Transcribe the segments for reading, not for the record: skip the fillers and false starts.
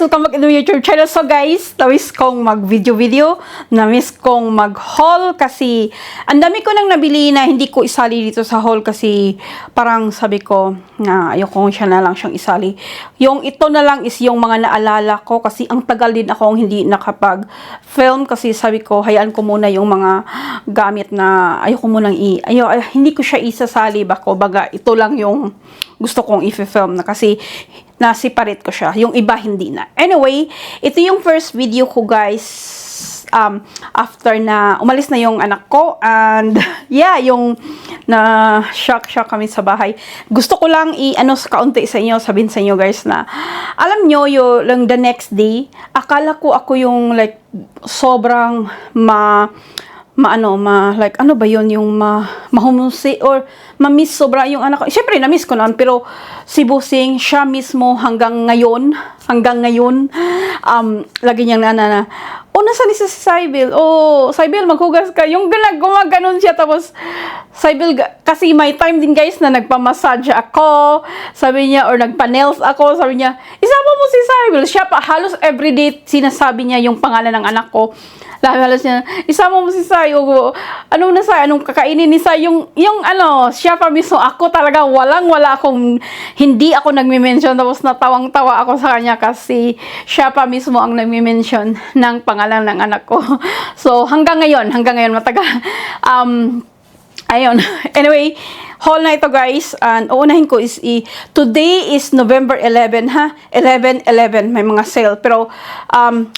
welcome back to my YouTube channel. So guys, na-miss kong mag-video, na-miss kong mag-haul kasi ang dami ko nang nabili na hindi ko isali dito sa haul kasi parang sabi ko na ayoko siya na lang siyang isali. Yung ito na lang is yung mga naalala ko kasi ang tagal din akong hindi nakapag-film kasi sabi ko hayaan ko muna yung mga gamit na ayoko munang hindi ko siya isasali baga ito lang yung gusto kong i-film na kasi na-separate ko siya. Yung iba hindi na. Anyway, ito yung first video ko guys after na umalis na yung anak ko and yeah, yung na shock kami sa bahay. Gusto ko lang kaunti sa inyo, sabihin sa inyo guys na alam nyo yung the next day, akala ko ako yung like sobrang like ano ba yun yung mahumusi or ma-miss sobra yung anak ko. Siyempre na-miss ko noon pero si Busing siya mismo hanggang ngayon lagi niyang nana nasa ni si Sybil, Sybil maghugas ka, yung gumaganon siya tapos Sybil kasi may time din guys na nagpa-massage ako, sabi niya, or nagpa-nails ako, sabi niya isama mo si Sybil, siya pa halos everyday sinasabi niya yung pangalan ng anak ko. Halos niya, isama mo si Sai, anong kakainin ni Sai, yung siya pa mismo, ako talaga wala akong, hindi ako nagme-mention, tapos natawang-tawa ako sa kanya kasi siya pa mismo ang nagme-mention ng pangalan ng anak ko. So, hanggang ngayon, matagal. Ayun. Anyway, haul na ito guys. And uunahin ko is today is November 11 ha. 11/11 may mga sale. Pero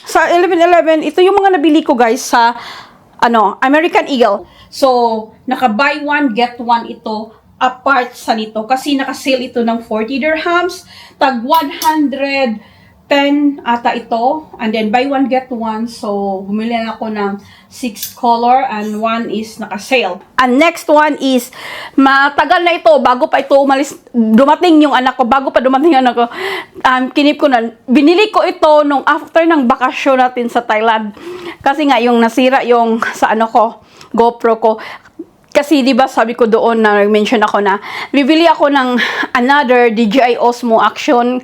sa 11/11 ito yung mga nabili ko guys sa American Eagle. So naka buy one get one ito apart sa nito kasi naka-sale ito ng 40 dirhams, tag 110 ata ito, and then buy one get one. So bumili na ako ng 6 color and one is naka-sale. And next one is matagal na ito bago pa ito dumating yung anak ko, bago pa dumating yung anak ko. Kinip ko na, binili ko ito nung after ng bakasyon natin sa Thailand kasi nga yung nasira yung sa GoPro ko. Kasi 'di ba sabi ko doon na mention ako na bibili ako ng another DJI Osmo action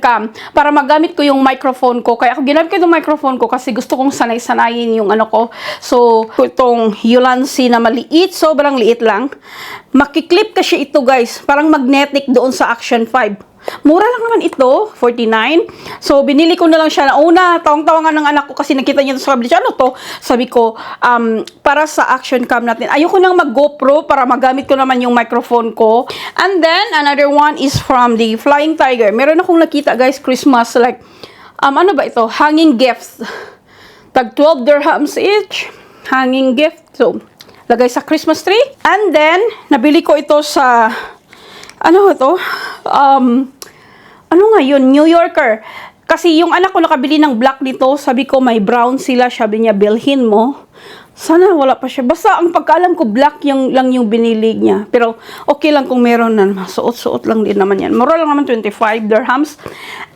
cam para magamit ko yung microphone ko. Kaya ako ginamit ko yung microphone ko kasi gusto kong sanay-sanayin yung ko. So itong Ulanzi na maliit, sobrang liit lang. Makiklip kasi ito guys, parang magnetic doon sa Action 5. Mura lang naman ito, 49. So, binili ko na lang siya na una. Tawang-tawa nga ng anak ko kasi nakita niya sa kabili. Ano to? Sabi ko, para sa action cam natin. Ayoko nang mag-GoPro para magamit ko naman yung microphone ko. And then, another one is from the Flying Tiger. Meron akong nakita guys, Christmas. Like, ano ba ito? Hanging gifts. Tag 12 dirhams each. Hanging gift. So, lagay sa Christmas tree. And then, nabili ko ito sa, New Yorker. Kasi yung anak ko nakabili ng black nito, sabi ko may brown sila, sabi niya bilhin mo. Sana wala pa siya. Basta ang pagkaalam ko black lang yung binili niya. Pero okay lang kung meron na. Suot-suot lang din naman yan. Mura lang naman 25 dirhams.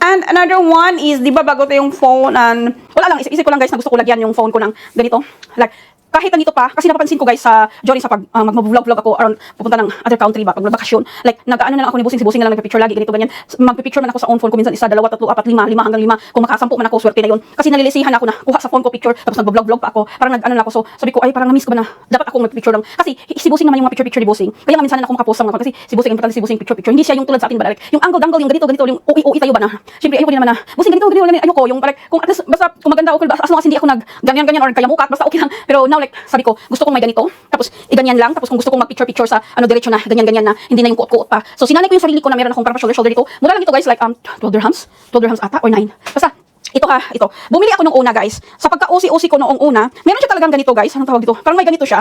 And another one is, di ba bago ito yung phone and wala lang, isip ko lang guys na gusto ko lagyan yung phone ko ng ganito. Like, kahit nandito pa, kasi napapansin ko guys sa during sa pag mag-vlog ako around pupunta ng other country ba, pag bakasyon, like nag-aano na lang ako ni Busing, si Busing na lang nagpi-picture lagi, ganito ganyan. Magpi-picture man ako sa own phone ko minsan isa, 2, 3, 4, 5 hanggang 5. Kung makasampu man ako, swerte na yun. Kasi nalilisihan ako na kuha sa phone ko picture, tapos nag-vlog pa ako. Parang nag-ano na ako. So sabi ko, ay parang na-miss ko ba na dapat ako mag-picture lang. Kasi si Busing naman yung mga picture ni Busing. Kaya minsan ako makapost ng mga kasi si Busing importante, si Busing picture. Hindi siya yung tulad sa atin ba, like yung angle yung ganito yung OE tayo ba na. Syempre ayoko din naman na Busing ganito ayoko yung like kung at least basta kung maganda okay as long as hindi ako nag ganyan or kaya mukat basta okay lang. Pero now like sabi ko gusto kong may ganito, tapos iganyan lang, tapos kung gusto kong mag-picture sa diretso na, ganyan na, hindi na yung kuot-kuot pa. So sinanay ko yung sarili ko na meron akong parang shoulder dito. Mura lang ito guys, like 12 dirhams ata or 9. Basta ito. Bumili ako nung una guys. Sa pagka-OC ko noong una, meron siya talagang ganito guys. Anong tawag dito? Parang may ganito siya.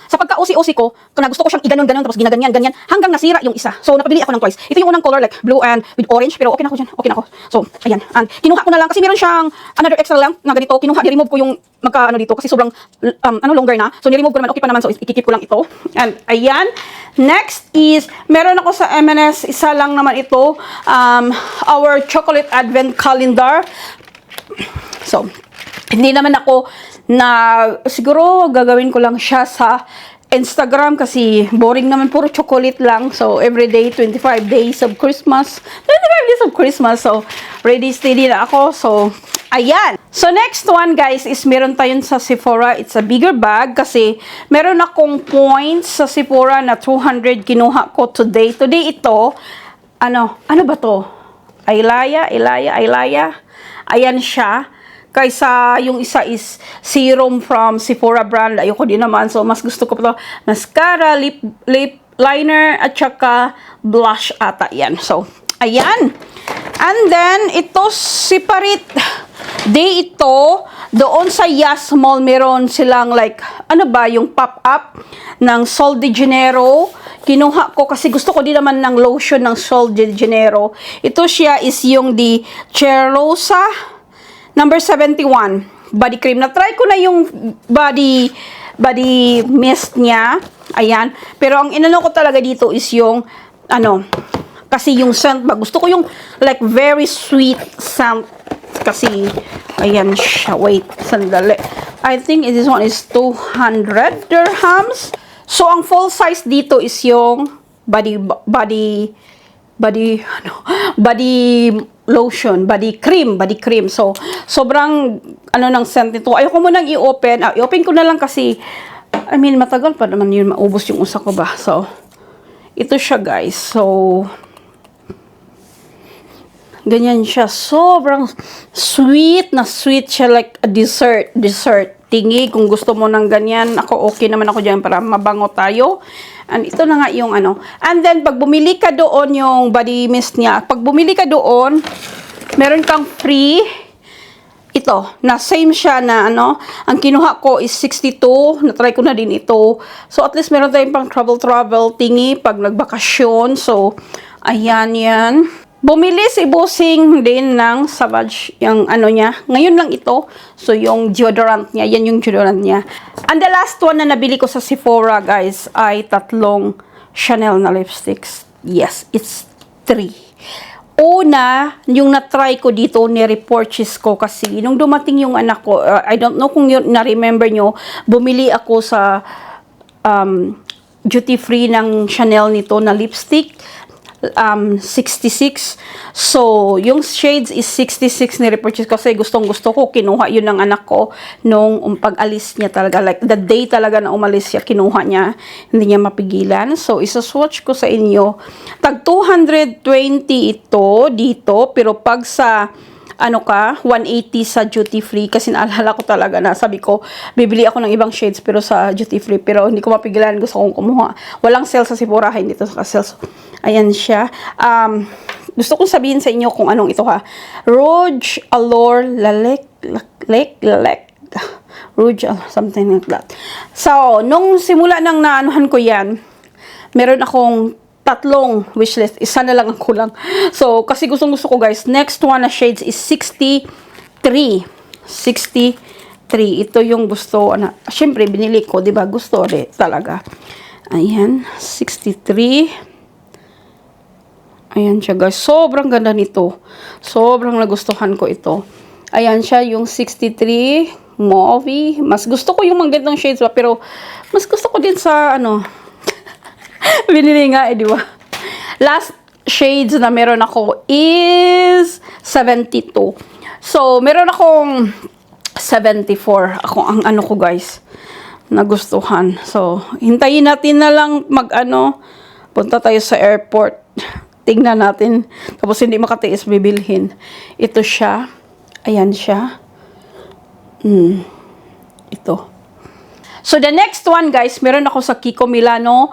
Sa pagka-OC ko, kung gusto ko siyang iganon tapos ginaganyan hanggang nasira yung isa. So napabili ako ng twice. Ito yung unang color like blue and with orange, pero okay na ako diyan. Okay na ako. So, ayan. And kinuha ko na lang kasi meron siyang another extra lang na ganito. Ni-remove ko yung dito kasi sobrang longer na. So ni-remove ko naman, okay pa naman. So ikikip ko lang ito. And ayan. Next is meron ako sa M&S, isa lang naman ito. Our chocolate advent calendar. So, hindi naman ako na siguro gagawin ko lang siya sa Instagram kasi boring naman, puro chocolate lang. So, everyday, 25 days of Christmas. 25 days of Christmas. So, ready, steady na ako. So, ayan. So, next one, guys, is meron tayon sa Sephora. It's a bigger bag kasi meron akong points sa Sephora na 200 kinuha ko today. Today ito, ano ba to? Aylaya. Ayan siya. Kaysa yung isa is serum from Sephora brand. Ayoko din naman. So, mas gusto ko pa to. Mascara, lip liner, at saka blush ata. Yan. So, ayan. And then, ito, separate day ito. Doon sa Yas Mall, meron silang like, yung pop-up ng Sol de Janeiro. Kinuha ko kasi gusto ko din naman ng lotion ng Sol de Janeiro. Ito siya is yung di Cheirosa number 71 body cream. Na-try ko na yung body mist niya. Ayan. Pero ang inano ko talaga dito is yung kasi yung scent ba. Gusto ko yung like very sweet scent kasi ayan siya. Wait, sandali. I think this one is 200 dirhams. So ang full size dito is yung body lotion, body cream. So, sobrang, ng scent nito. Ayoko mo nang i-open. I-open ko na lang kasi, matagal pa naman yun, maubos yung usa ko ba. So, ito siya, guys. So, ganyan siya. Sobrang sweet na sweet siya, like a dessert tingi. Kung gusto mo ng ganyan, ako okay naman ako dyan para mabango tayo. And ito na nga yung And then, pag bumili ka doon yung body mist niya, pag bumili ka doon, meron kang free, ito, na same siya na ang kinuha ko is 62, na-try ko na din ito. So, at least meron tayong pang travel tingi pag nagbakasyon. So, ayan yan. Bumili si Bossing din ng Savage, yung niya. Ngayon lang ito. So, yung deodorant niya. Yan yung deodorant niya. And the last one na nabili ko sa Sephora, guys, ay 3 Chanel na lipsticks. Yes, it's 3. Una, yung na-try ko dito, ni-repurchase ko kasi nung dumating yung anak ko, I don't know kung na-remember nyo, bumili ako sa duty free ng Chanel nito na lipstick. 66. So, yung shades is 66 ni repurchase kasi gustong-gusto ko. Kinuha yun ng anak ko nung pag-alis niya talaga. Like, the day talaga na umalis siya, kinuha niya. Hindi niya mapigilan. So, isa-swatch ko sa inyo. Tag 220 ito dito. Pero pag sa 180 sa duty free kasi naalala ko talaga na sabi ko bibili ako ng ibang shades pero sa duty free pero hindi ko mapigilan, gusto kong kumuha. Walang sale sa Sephora, hindi to sa sale. So, ayan siya. Gusto kong sabihin sa inyo kung anong ito ha. Rouge Allure Lalek Rouge something like that. So, nung simula nang naanuhan ko yan, meron akong 3 wishlist. Isa na lang ang kulang. So, kasi gustong-gusto ko, guys. Next one na shades is 63. 63. Ito yung gusto. Siyempre, binili ko. Diba? Gusto rin talaga. Ayan. 63. Ayan siya, guys. Sobrang ganda nito. Sobrang nagustuhan ko ito. Ayan siya, yung 63. Mauve. Mas gusto ko yung mga gandang shades ba. Pero, mas gusto ko din sa, binili nga di ba? Last shades na meron ako is 72. So, meron akong 74. Ako ang ko, guys, nagustuhan. So, hintayin natin na lang punta tayo sa airport. Tingnan natin. Tapos, hindi makatiis, bibilhin. Ito siya. Ayan siya. Ito. So, the next one, guys, meron ako sa Kiko Milano.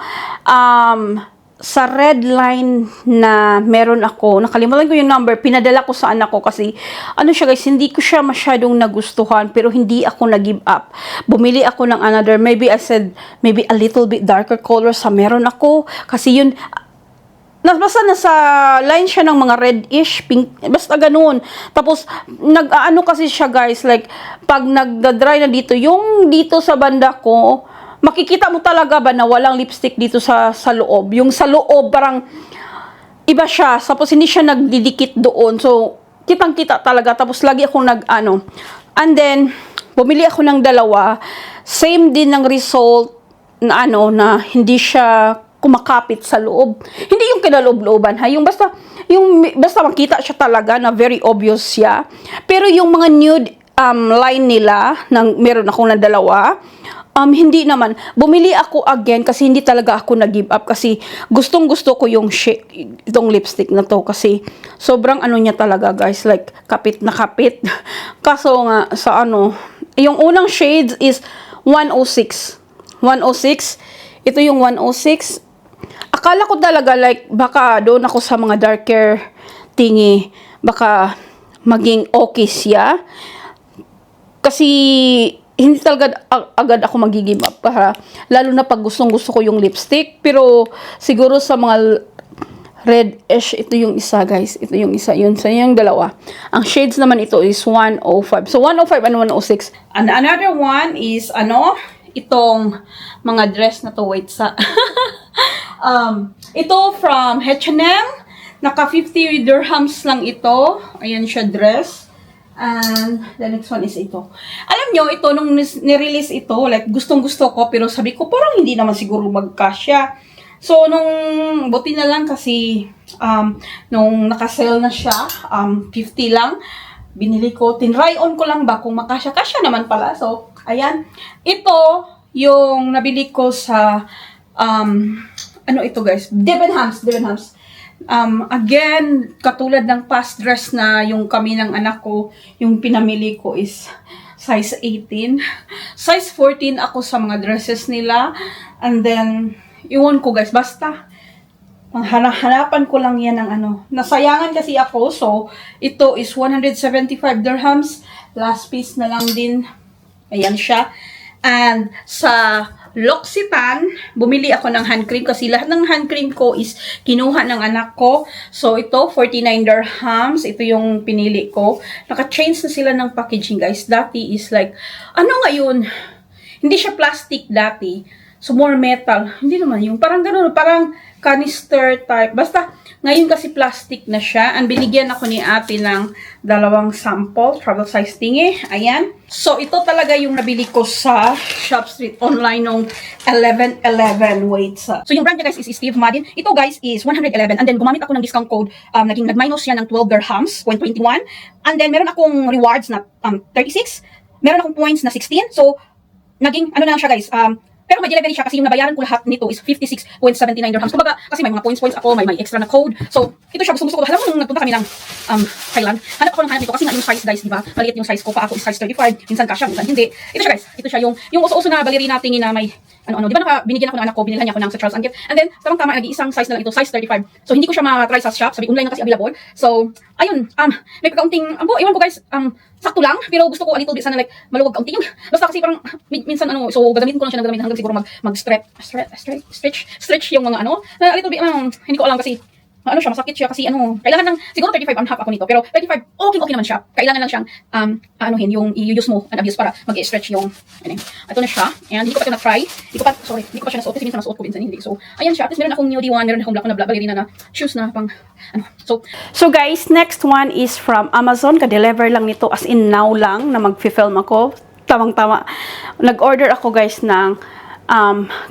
Sa red line na meron ako, nakalimutan ko yung number, pinadala ko sa anak ko kasi, siya, guys, hindi ko siya masyadong nagustuhan, pero hindi ako nag-give up. Bumili ako ng another, maybe I said, maybe a little bit darker color sa meron ako. Kasi yun, basta nasa line siya ng mga reddish, pink, basta ganun. Tapos, kasi siya, guys, like, pag nagda-dry na dito, yung dito sa banda ko, makikita mo talaga ba na walang lipstick dito sa loob. Yung sa loob, parang, iba siya. Tapos, hindi siya nagdidikit doon. So, kitang-kita talaga. Tapos, lagi akong And then, bumili ako ng 2. Same din ng result na ano, na hindi siya kumakapit sa loob. Hindi yung kinaloob-looban, ha? Yung basta makita siya talaga na very obvious siya. Pero yung mga nude line nila, meron akong na dalawa, hindi naman. Bumili ako again kasi hindi talaga ako nag-give up kasi gustong-gusto ko yung itong lipstick na to kasi sobrang ano niya talaga, guys, like kapit na kapit. Kaso nga sa ano, yung unang shades is 106. 106. Ito yung 106. Akala ko talaga like baka doon ako sa mga darker tingi, baka maging okay siya. Kasi hindi talaga agad ako mag-give up lalo na pag gustong-gusto ko yung lipstick. Pero siguro sa mga red-ish, ito yung isa, guys. Ito yung isa, yun. So, yung dalawa. Ang shades naman ito is 105. So, 105 and 106. And another one is, itong mga dress na to. Wait, ito from H&M. Naka 50 dirhams lang ito. Ayan siya, dress. And the next one is ito. Alam nyo, ito, nung nirelease ito, like, gustong-gusto ko, pero sabi ko, parang hindi naman siguro magkasya. So, buti na lang kasi, nung nakasale na siya, 50 lang, binili ko, tinry on ko lang ba kung makasya-kasya naman pala. So, ayan. Ito, yung nabili ko sa, ano ito, guys? Debenhams. Again, katulad ng past dress na yung kami ng anak ko, yung pinamili ko is size 18. Size 14 ako sa mga dresses nila. And then, iwan ko, guys, basta hanapan ko lang yan ng nasayangan kasi ako. So, ito is 175 dirhams. Last piece na lang din. Ayan siya. And sa L'Occitane, bumili ako ng hand cream kasi lahat ng hand cream ko is kinuha ng anak ko. So, ito, 49 dirhams. Ito yung pinili ko. Naka-change na sila ng packaging, guys. Dati is like, ngayon? Hindi siya plastic dati. So, more metal. Hindi naman yung parang ganun, parang canister type. Basta, ngayon kasi plastic na siya. And binigyan ako ni ate ng dalawang sample, travel size tingi. Ayan. So, ito talaga yung nabili ko sa Shop Street online nung 11/11. Wait, So, yung brand niya, guys, is Steve Madden. Ito, guys, is 111. And then, gumamit ako ng discount code. Nag-minus siya ng 12 dirhams, 121. And then, meron akong rewards na 36. Meron akong points na 16. So, naging, na lang siya, guys, pero may delivery siya kasi yung nabayaran ko lahat nito is 56.79 dirhams. Kumbaga, kasi may mga points ako, may extra na code. So, ito siya, gusto ko. Alam mo, nung nagpunta kami ng Thailand, hanap nito kasi nga yung size, guys, di ba? Maliit yung size ko, pa ako is size 35. Minsan kasya, minsan hindi. Ito siya, guys. Ito siya yung uso-uso na ballerina tingin na may, di ba binigyan ako ng anak ko, binilhan niya ako ng sa Charles & Keith. And then, tamang-tama, nag-iisang size na lang ito, size 35. So, hindi ko siya ma-try sa shop, sabi, online na kasi available. So, ayun, may pagkaunting, ewan ko, guys, sakto lang, pero gusto ko a little bit sana like maluwag kaunti. Basta kasi parang minsan so gagamitin ko lang siya ng gagamitin hanggang siguro stretch yung mga a little bit, hindi ko alam kasi masakit siya kasi kailangan ng siguro 35 and half ako nito, pero 35 okay naman siya. Kailangan lang siyang yung i-use mo and abuse para mag-stretch yung ito na siya. And hindi ko pa ito na-try. Hindi ko pa siya nasuot kasi minsan nasuot ko, minsan hindi. So ayan siya. At least meron akong nude one, meron akong black na ballerina na shoes na pang So guys, next one is from Amazon. Ka-deliver lang nito as in now lang na mag-film ako. Tamang-tama. Nag-order ako, guys, ng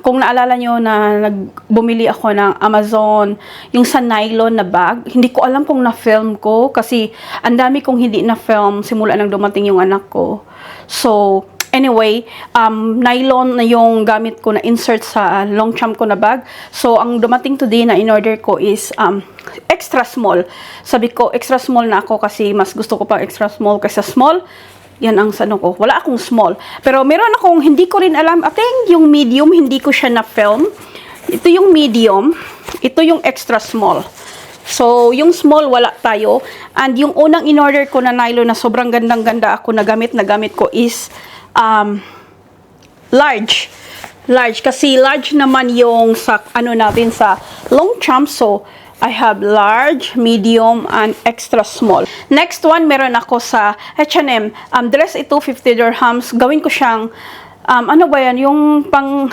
kung naalala nyo na bumili ako ng Amazon, yung sa nylon na bag. Hindi ko alam kung na-film ko kasi ang dami kong hindi na-film simula nang dumating yung anak ko. So, anyway, nylon na yung gamit ko na insert sa long champ ko na bag. So, ang dumating today na in-order ko is extra small. Sabi ko, extra small na ako kasi mas gusto ko pang extra small kaysa small. Yan ang ko. Wala akong small. Pero meron akong, hindi ko rin alam. I think yung medium, hindi ko siya na-film. Ito yung medium. Ito yung extra small. So, yung small, wala tayo. And yung unang in-order ko na nylon na sobrang gandang-ganda ako na gamit ko is large. Large. Kasi large naman yung sa, natin sa long champ. So, I have large, medium, and extra small. Next one, meron ako sa H&M. Dress ito, 50 dirhams. Gawin ko siyang, ano ba yan? Yung pang,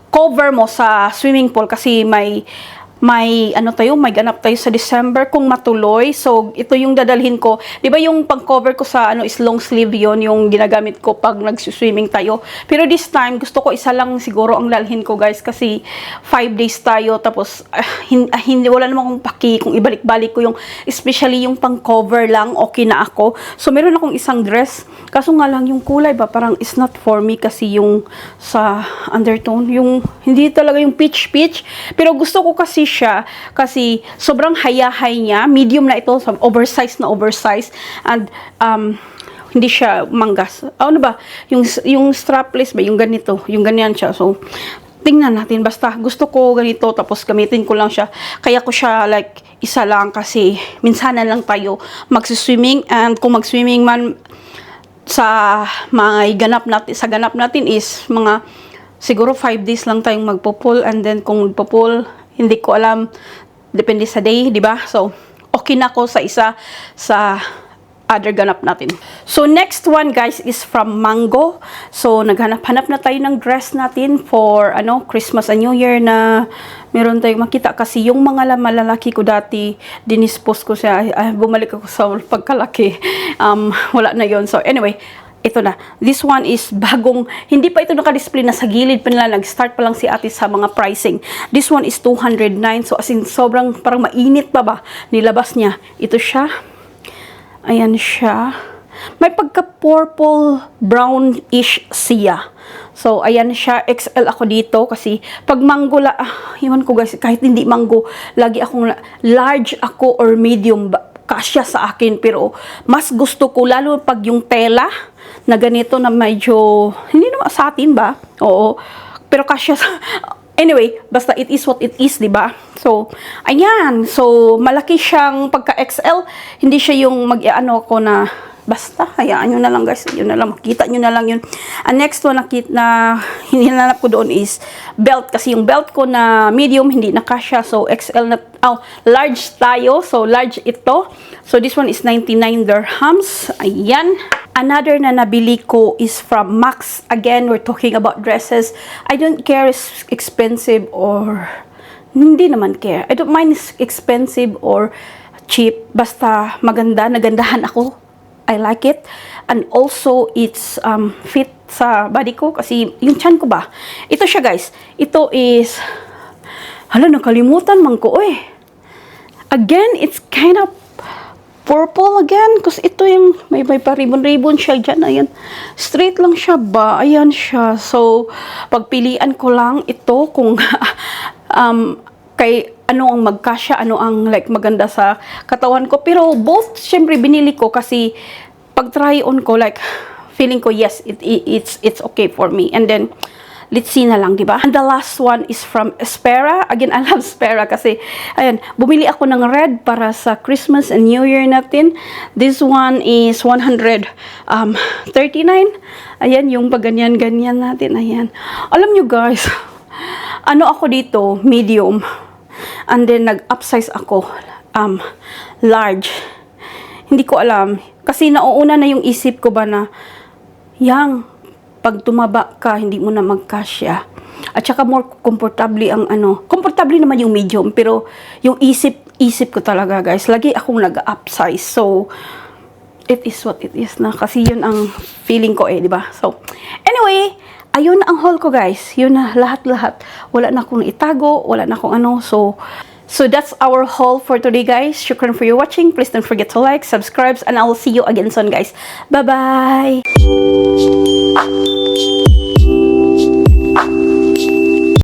cover mo sa swimming pool kasi may may may ganap tayo sa December kung matuloy. So, ito yung dadalhin ko. 'Di ba yung pang-cover ko sa is long sleeve yon, yung ginagamit ko pag nag-swimming tayo. Pero this time, gusto ko isa lang siguro ang dalhin ko, guys, kasi 5 days tayo, tapos hindi, wala namang paki kung ibalik-balik ko yung, especially yung pang-cover lang, okay na ako. So, meron akong isang dress, kaso nga lang yung kulay ba, parang is not for me kasi yung sa undertone, yung hindi talaga yung peach, pero gusto ko kasi siya kasi sobrang hayahay niya, medium na ito, oversized, and hindi siya manggas. Ano ba? Yung strapless ba? Yung ganito. Yung ganyan siya. So, tingnan natin. Basta, gusto ko ganito. Tapos, gamitin ko lang siya. Kaya ko siya, like, isa lang kasi minsanan lang tayo magsiswimming. And kung magswimming man sa ganap natin is mga siguro 5 days lang tayong magpo-pool, and then kung magpo-pool, hindi ko alam, depende sa day, di ba? So, okay na ako sa isa sa other ganap natin. So, next one, guys, is from Mango. So, naghanap-hanap na tayo ng dress natin for Christmas and New Year na meron tayong makita kasi yung mga malalaki ko dati, dinispose ko siya, bumalik ako sa pagkalaki. Wala na yon. So, anyway, ito na. This one is bagong, hindi pa ito naka-display, na sa gilid pa nila, nag-start pa lang si ate sa mga pricing. This one is 209. So, as in, sobrang parang mainit pa ba nilabas niya. Ito siya. Ayan siya. May pagka-purple, brownish siya. So, ayan siya. XL ako dito kasi pag mango, iwan ko guys, kahit hindi mango, lagi akong large ako or medium, kasya sa akin. Pero, mas gusto ko, lalo pag yung tela, na ganito na medyo, hindi naman satin ba? Oo. Pero kasya sa, anyway, basta it is what it is, di ba? So, ayan. So, malaki siyang pagka-XL. Hindi siya yung ko na, basta, hayaan nyo na lang, guys. Yun na lang, makita nyo na lang yun. And next one na hinanap ko doon is belt. Kasi yung belt ko na medium, hindi na kasya. So, XL na, large tayo. So, large ito. So, this one is 99 dirhams. Ayan. Another na nabili ko is from Max. Again, we're talking about dresses. I don't care if it's expensive or hindi naman care. I don't mind if it's expensive or cheap. Basta maganda, nagandahan ako. I like it. And also, it's fit sa body ko kasi yung chan ko ba. Ito siya, guys. Ito is, nakalimutan man ko, Again, it's kind of purple again. Kasi ito yung, may pa-ribbon siya dyan. Ayan. Straight lang siya ba? Ayan siya. So, pagpilian ko lang ito kung kay ano ang magkasya, ano ang like maganda sa katawan ko. Pero both, syempre, binili ko kasi pag try on ko, like, feeling ko, yes, it's okay for me. And then, let's see na lang, di ba? And the last one is from Espera. Again, I love Espera kasi, ayan, bumili ako ng red para sa Christmas and New Year natin. This one is 139. Ayan, yung pagganyan-ganyan natin. Ayan. Alam nyo, guys, ako dito, medium. And then, nag-upsize ako, large. Hindi ko alam. Kasi nauuna na yung isip ko ba na, pag tumaba ka, hindi mo na magkasya. At saka more comfortably ang comfortably naman yung medium, pero yung isip ko talaga, guys, lagi akong nag-upsize. So, it is what it is na. Kasi yun ang feeling ko di ba? So, anyway, ayun na ang haul ko, guys. Yun na, lahat-lahat. Wala na akong itago, wala na akong So, that's our haul for today, guys. Shukran for your watching. Please don't forget to like, subscribe, and I will see you again soon, guys. Bye-bye!